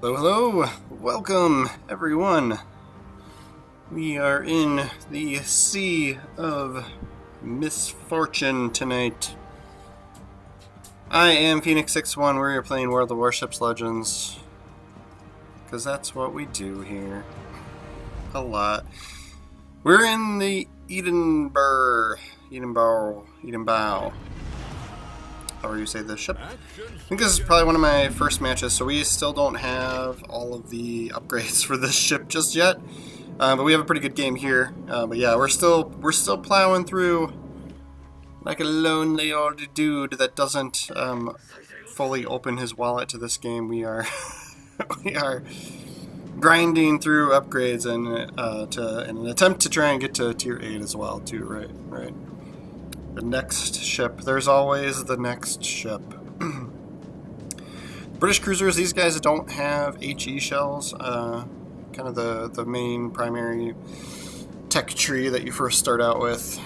Hello, hello! Welcome, everyone! We are in the sea of misfortune tonight. I am Phoenix61, we're playing World of Warships Legends. Because that's what we do here. A lot. We're in the Edinburgh. However you say this ship. I think this is probably one of my first matches, so we still don't have all of the upgrades for this ship just yet. But we have a pretty good game here. But yeah, we're still plowing through like a lonely old dude that doesn't fully open his wallet to this game. We are we are grinding through upgrades and in an attempt to try and get to tier 8 as well too. Right. The next ship. There's always the next ship. British cruisers, these guys don't have HE shells. Kind of the main primary tech tree that you first start out with.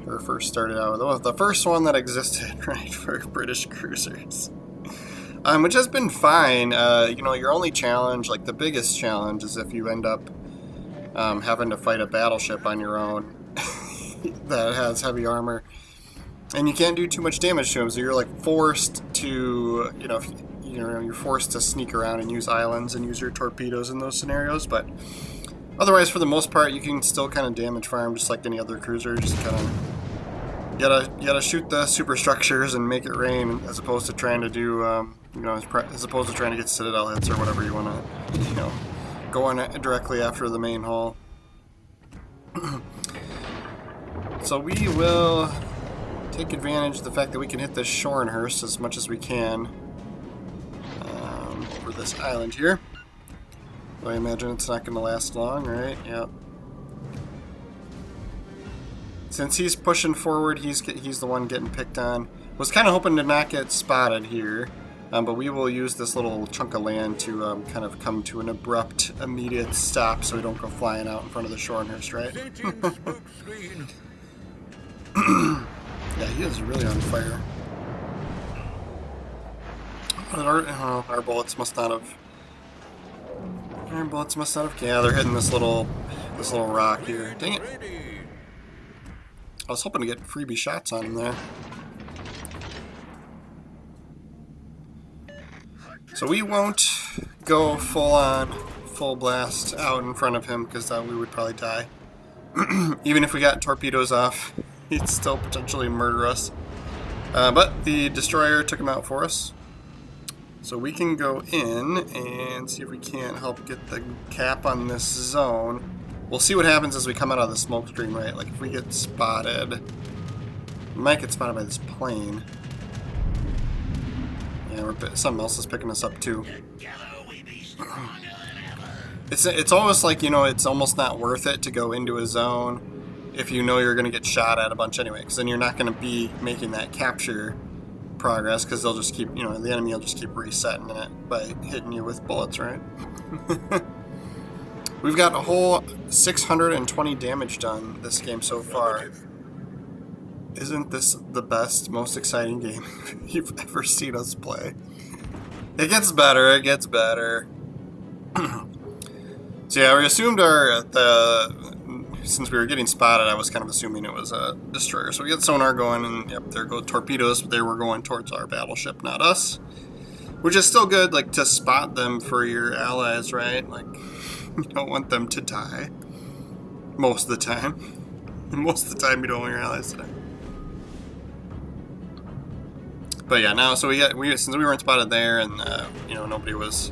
Or first started out with. Well, the first one that existed, right, for British cruisers. Which has been fine. You know, your only challenge, like the biggest challenge, is if you end up having to fight a battleship on your own that has heavy armor. And you can't do too much damage to them, so you're like forced to, you're forced to sneak around and use islands and use your torpedoes in those scenarios. But otherwise, for the most part, you can still kind of damage farm just like any other cruiser. Just kind of you gotta shoot the superstructures and make it rain, as opposed to trying to do, as opposed to trying to get citadel hits or whatever you want to, go on directly after the main hull. So we will take advantage of the fact that we can hit this Shorenhurst as much as we can over this island here. So I imagine it's not going to last long, right? Yep. Since he's pushing forward, he's the one getting picked on. Was kind of hoping to not get spotted here, but we will use this little chunk of land to kind of come to an abrupt, immediate stop so we don't go flying out in front of the Shorenhurst, right? Yeah, he is really on fire. Our bullets must not have. Our bullets must not have. Yeah, they're hitting this little rock here. Dang it! I was hoping to get freebie shots on him there. So we won't go full blast out in front of him because we would probably die. Even if we got torpedoes off, he'd still potentially murder us. But the destroyer took him out for us. So we can go in and see if we can't help get the cap on this zone. We'll see what happens as we come out of the smoke screen, right? Like if we get spotted, we might get spotted by this plane. Yeah, something else is picking us up too. It's almost like, it's almost not worth it to go into a zone if you know you're going to get shot at a bunch anyway, because then you're not going to be making that capture progress, because they'll just keep, the enemy will just keep resetting it by hitting you with bullets, right? We've got a whole 620 damage done this game so far. Isn't this the best, most exciting game you've ever seen us play? It gets better. So yeah, we assumed since we were getting spotted, I was kind of assuming it was a destroyer. So we get sonar going, and yep, there go torpedoes, but they were going towards our battleship, not us. Which is still good, like, to spot them for your allies, right? Like, you don't want them to die. Most of the time. Most of the time, you don't want your allies to die. But yeah, now, so since we weren't spotted there, and, nobody was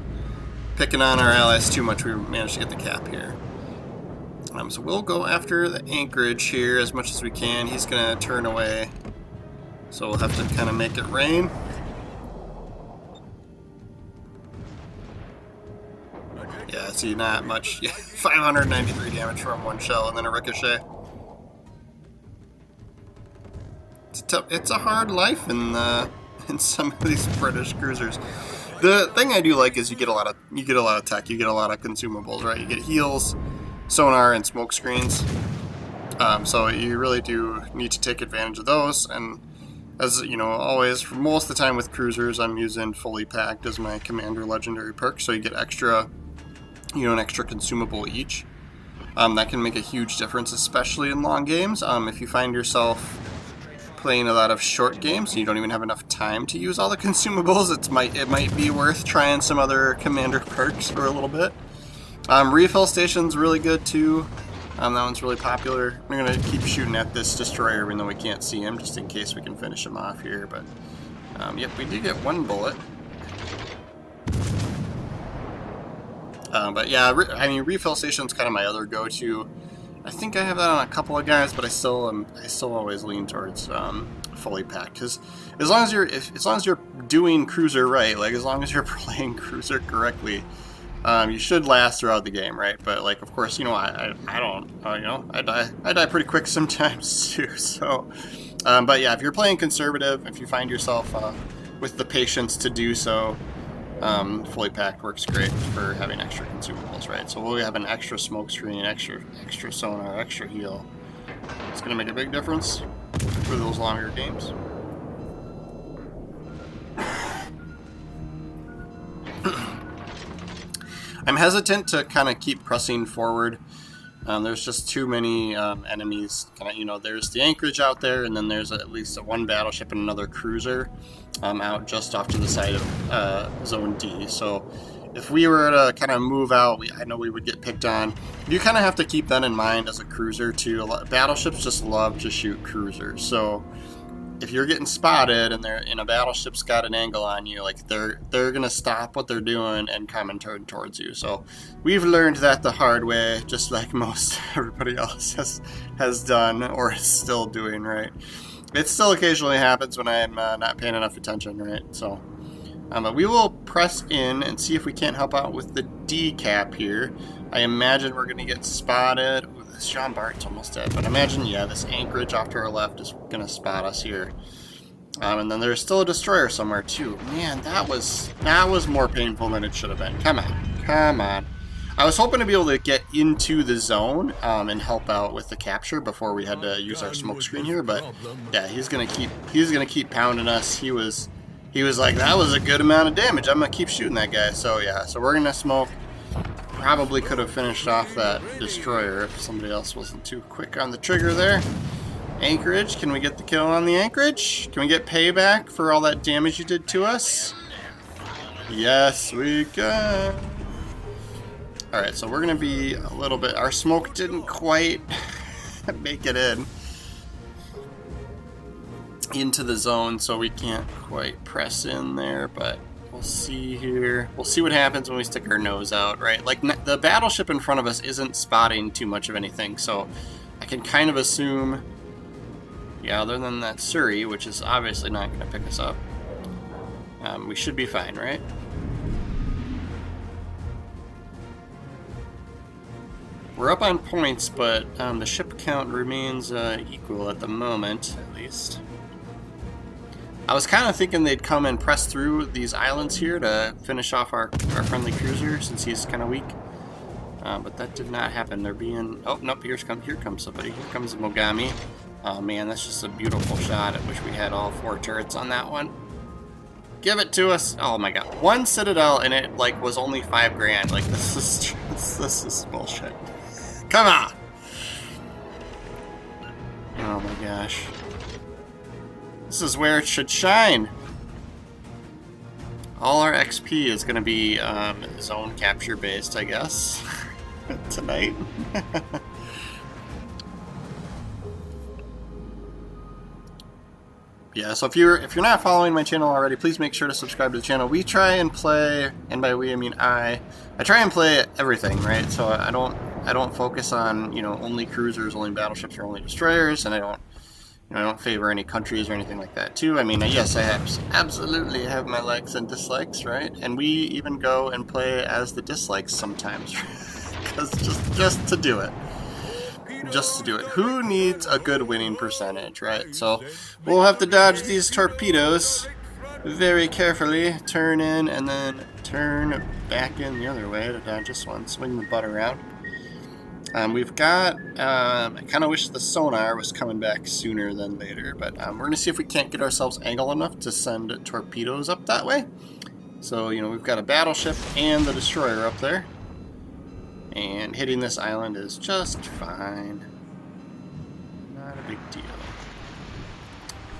picking on our allies too much, we managed to get the cap here. So we'll go after the anchorage here as much as we can. He's going to turn away, so we'll have to kind of make it rain. Yeah, see, not much. 593 damage from one shell and then a ricochet. It's a hard life in some of these British cruisers. The thing I do like is you get a lot of tech, you get a lot of consumables, right? You get heals, sonar, and smoke screens. So you really do need to take advantage of those, and As you know, always, for most of the time with cruisers, I'm using fully packed as my commander legendary perk, so you get extra, an extra consumable each. That can make a huge difference, especially in long games. If you find yourself playing a lot of short games and you don't even have enough time to use all the consumables, it might be worth trying some other commander perks for a little bit. Refill station's really good too. That one's really popular. I'm going to keep shooting at this destroyer even though we can't see him, just in case we can finish him off here. But yep, we did get one bullet. But yeah, refill station's kind of my other go-to. I think I have that on a couple of guys, but I still always lean towards fully packed. Because as long as you're doing cruiser right, like as long as you're playing cruiser correctly, you should last throughout the game, right? But like, of course, I don't, I die pretty quick sometimes too. So, but yeah, if you're playing conservative, if you find yourself with the patience to do so, fully packed works great for having extra consumables, right? So we'll have an extra smoke screen, extra sonar, extra heal. It's going to make a big difference for those longer games. I'm hesitant to kind of keep pressing forward. There's just too many enemies. There's the anchorage out there, and then there's at least one battleship and another cruiser out just off to the side of Zone D. So if we were to kind of move out, I know we would get picked on. You kind of have to keep that in mind as a cruiser too. Battleships just love to shoot cruisers. So if you're getting spotted and a battleship's got an angle on you, like they're gonna stop what they're doing and come and turn towards you. So we've learned that the hard way, just like most everybody else has done or is still doing, right? It still occasionally happens when I'm not paying enough attention, right? So, but we will press in and see if we can't help out with the D cap here. I imagine we're gonna get spotted. Sean Bart's almost dead, but imagine, yeah, this anchorage off to our left is going to spot us here. And then there's still a destroyer somewhere, too. Man, that was more painful than it should have been. Come on. I was hoping to be able to get into the zone and help out with the capture before we had to use our smoke screen here, but yeah, he's going to keep pounding us. He was like, that was a good amount of damage. I'm going to keep shooting that guy. So yeah, so we're going to smoke. Probably could have finished off that destroyer if somebody else wasn't too quick on the trigger there. Anchorage, can we get the kill on the anchorage? Can we get payback for all that damage you did to us? Yes, we can. Alright, so we're going to be a little bit... Our smoke didn't quite make it into the zone, so we can't quite press in there, but... We'll see here. We'll see what happens when we stick our nose out, right? Like, the battleship in front of us isn't spotting too much of anything, so I can kind of assume, yeah, other than that Surrey, which is obviously not going to pick us up, we should be fine, right? We're up on points, but the ship count remains equal at the moment, at least. I was kind of thinking they'd come and press through these islands here to finish off our friendly cruiser since he's kind of weak. But that did not happen. They're being... Oh, nope, here comes somebody. Here comes Mogami. Oh, man, that's just a beautiful shot. I wish we had all 4 turrets on that one. Give it to us. Oh, my God. 1 Citadel, and it, like, was only $5,000. Like, this is bullshit. Come on! Oh, my gosh. This is where it should shine. All our XP is going to be zone capture based, I guess, tonight. Yeah, so if you're not following my channel already, please make sure to subscribe to the channel. We try and play, and by we I mean I try and play everything, right? So I don't focus on only cruisers, only battleships, or only destroyers, and I don't favor any countries or anything like that, too. I mean, yes, I absolutely have my likes and dislikes, right? And we even go and play as the dislikes sometimes, because just to do it. Just to do it. Who needs a good winning percentage, right? So we'll have to dodge these torpedoes very carefully, turn in, and then turn back in the other way to dodge this one, swing the butt around. We've got, I kind of wish the sonar was coming back sooner than later, but we're going to see if we can't get ourselves angled enough to send torpedoes up that way. So, you know, we've got a battleship and the destroyer up there. And hitting this island is just fine. Not a big deal.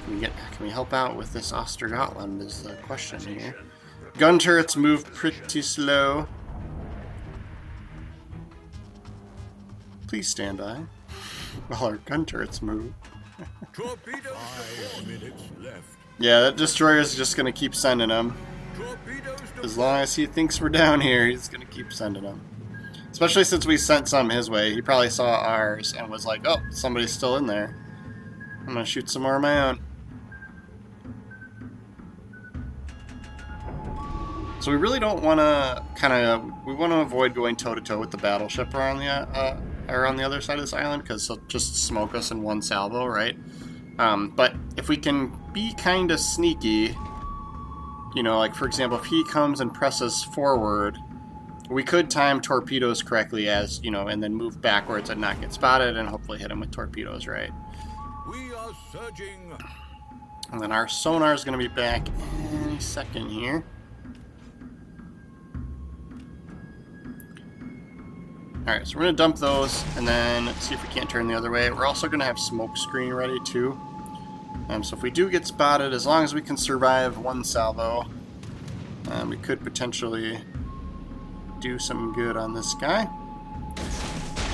Can we help out with this Ostergotland is the question here. Gun turrets move pretty slow. Please stand by while our gun turrets move. 5 minutes left. Yeah, that destroyer is just going to keep sending them. As long as he thinks we're down here, he's going to keep sending them. Especially since we sent some his way. He probably saw ours and was like, oh, somebody's still in there. I'm going to shoot some more of my own. So we really don't want to we want to avoid going toe-to-toe with the battleship on the other side of this island, because he'll just smoke us in one salvo, right? But if we can be kind of sneaky, you know, like for example, if he comes and presses forward, we could time torpedoes correctly as, you know, and then move backwards and not get spotted and hopefully hit him with torpedoes, right? We are surging. And then our sonar is going to be back any second here. Alright, so we're going to dump those, and then let's see if we can't turn the other way. We're also going to have smoke screen ready, too. So if we do get spotted, as long as we can survive one salvo, we could potentially do some good on this guy.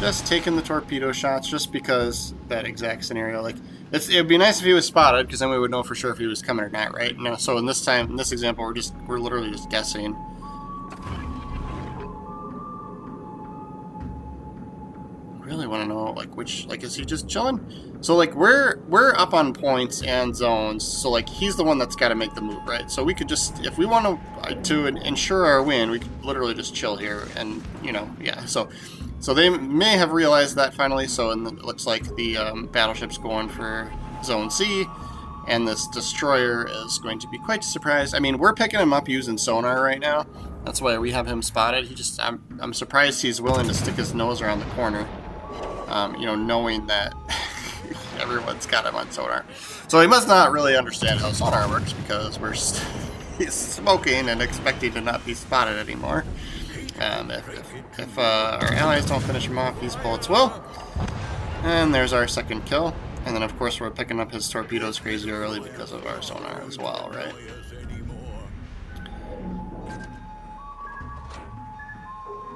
Just taking the torpedo shots, just because that exact scenario. Like, it would be nice if he was spotted, because then we would know for sure if he was coming or not, right? No, so in this example, we're literally just guessing. Really want to know, like, is he just chilling? So, like, we're up on points and zones, so, like, he's the one that's got to make the move, right? So we could just, if we want to ensure our win, we could literally just chill here, and, you know, yeah. So they may have realized that finally, so it looks like the battleship's going for Zone C, and this destroyer is going to be quite surprised. I mean, we're picking him up using sonar right now. That's why we have him spotted. I'm surprised he's willing to stick his nose around the corner. You know, knowing that everyone's got him on sonar. So he must not really understand how sonar works, because he's smoking and expecting to not be spotted anymore. If our allies don't finish him off, these bullets will. And there's our second kill. And then, of course, we're picking up his torpedoes crazy early because of our sonar as well, right?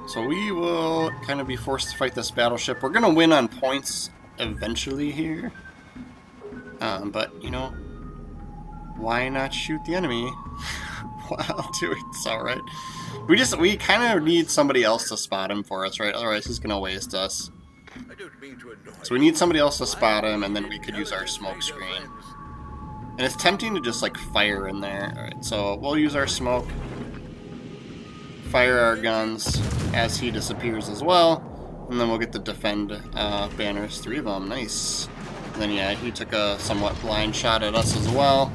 So we will kind of be forced to fight this battleship. We're going to win on points eventually here. But, you know, why not shoot the enemy while doing so, right? We kind of need somebody else to spot him for us, right? Otherwise he's going to waste us. So we need somebody else to spot him, and then we could use our smoke screen. And it's tempting to just, like, fire in there. Alright, so we'll use our smoke. Fire our guns as he disappears as well, and then we'll get the defend banners, 3 of them, nice. And then yeah, he took a somewhat blind shot at us as well.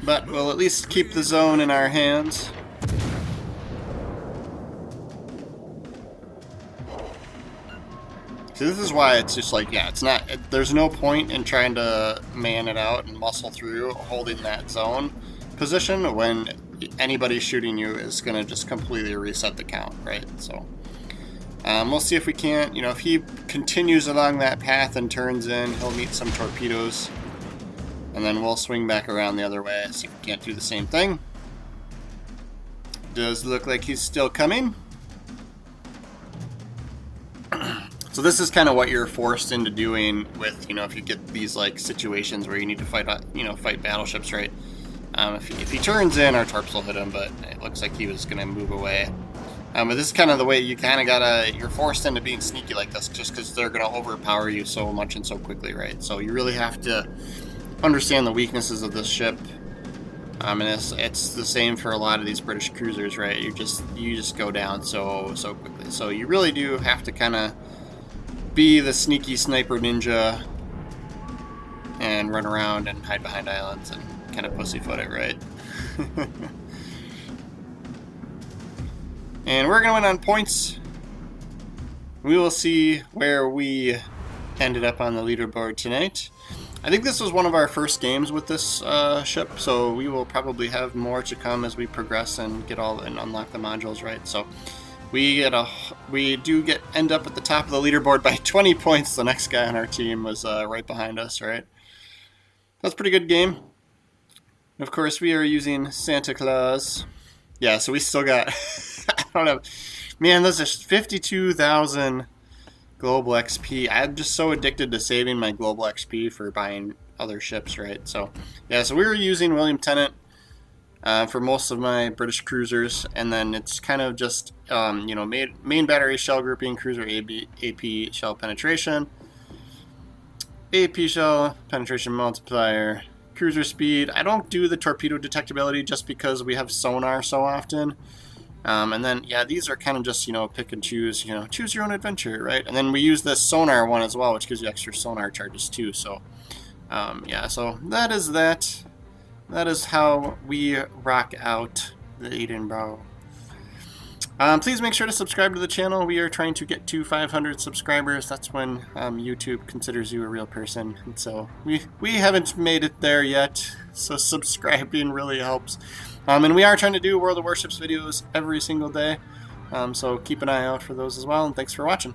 But we'll at least keep the zone in our hands. So this is why it's just like, yeah, there's no point in trying to man it out and muscle through holding that zone position when anybody shooting you is going to just completely reset the count, right? So we'll see if we can't, you know, if he continues along that path and turns in, he'll meet some torpedoes, and then we'll swing back around the other way, see if we can't do the same thing. Does look like he's still coming. So this is kind of what you're forced into doing with, you know, if you get these like situations where you need to fight battleships, right? If he turns in, our torps will hit him, but it looks like he was going to move away. But this is kind of the way you kind of you're forced into being sneaky like this, just because they're going to overpower you so much and so quickly, right? So you really have to understand the weaknesses of this ship. And it's the same for a lot of these British cruisers, right? You just go down so quickly. So you really do have to kind of be the sneaky sniper ninja and run around and hide behind islands and kind of pussyfoot it, right? And we're going to win on points. We will see where we ended up on the leaderboard tonight. I think this was one of our first games with this ship, so we will probably have more to come as we progress and get all and unlock the modules, right? So we end up at the top of the leaderboard by 20 points. The next guy on our team was right behind us, right? That's a pretty good game. Of course, we are using Santa Claus. Yeah, so we still got, I don't know, man, this is 52,000 global XP. I'm just so addicted to saving my global XP for buying other ships, right? So, yeah, so we were using William Tennant for most of my British cruisers, and then it's kind of just, main battery shell grouping, cruiser AP shell penetration, AP shell penetration multiplier, cruiser speed. I don't do the torpedo detectability just because we have sonar so often. And then, yeah, these are kind of just, pick and choose, choose your own adventure, right? And then we use this sonar one as well, which gives you extra sonar charges too. So, yeah, so that is that. That is how we rock out the Edinburgh. Please make sure to subscribe to the channel. We are trying to get to 500 subscribers. That's when YouTube considers you a real person. And so we haven't made it there yet, so subscribing really helps. And we are trying to do World of Warships videos every single day, so keep an eye out for those as well, and thanks for watching.